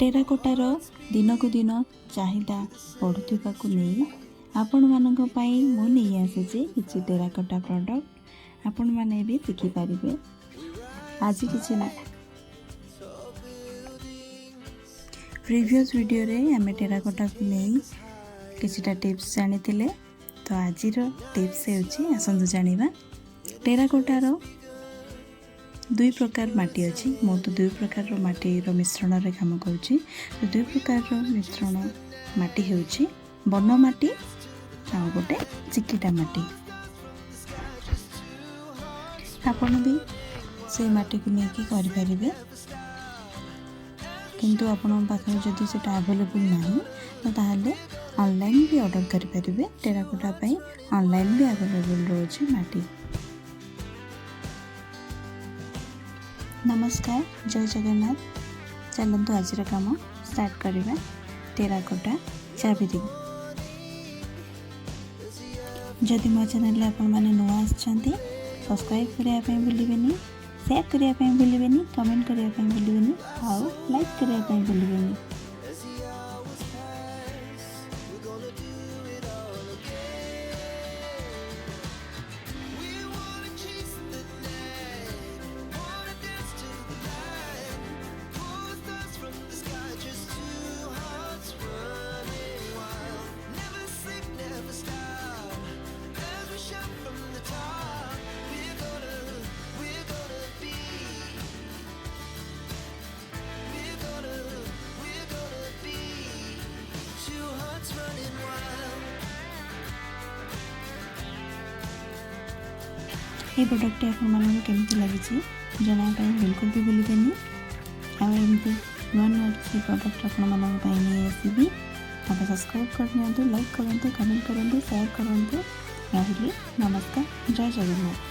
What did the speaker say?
टेराकोटार दिन को दिन चाहिदा बढ़ुवाक नहीं आपण मानक पई मु नहीं आसी किसी टेराकोटा प्रोडक्ट आपण माने भी शिखि पारिबे। आज किसी ना प्रीवियस वीडियो रे आमे टेराकोटा को नहीं किछिटा टिप्स जानी थिले, तो आज टिप्स होची आसंतु जानिबा। टेराकोटार दुई प्रकार माटी अच्छी, मो तो दुई प्रकार माटीर मिश्रण रे काम करुच्ची। तो दुई प्रकार मिश्रण माटी होची बन माटी आ गोटे चिकिटा माटी। आपण भी से माटी को लेकिन करें, किंतु आपण पाखे जदि से अवेलेबल नहीं तो ताहले ऑनलाइन भी ऑर्डर करें। टेराकोटा पाई ऑनलाइन भी अवेलेबल रोचे माटी। नमस्कार, जय जगन्नाथ। चलतु आज काम स्टार्ट करवा। टेराकोटा चाबिरी। जदि मो चैनल आपण मैंने नुआ आछंती सब्सक्राइब करने भूलिए, शेयर करने भूलिए, कमेंट करने भूलिए और लाइक करने भूलिए। ये प्रोडक्ट आपको केमती लगी जनापी बिल्कुल भी भूलें। आमती नुआ नुआ किसी प्रोडक्ट नहीं आसबि। आप सब्सक्राइब कर, लाइक करूँ, कमेंट करूँ, शेयर करूँ। रही नमस्कार, जय जगन्नाथ।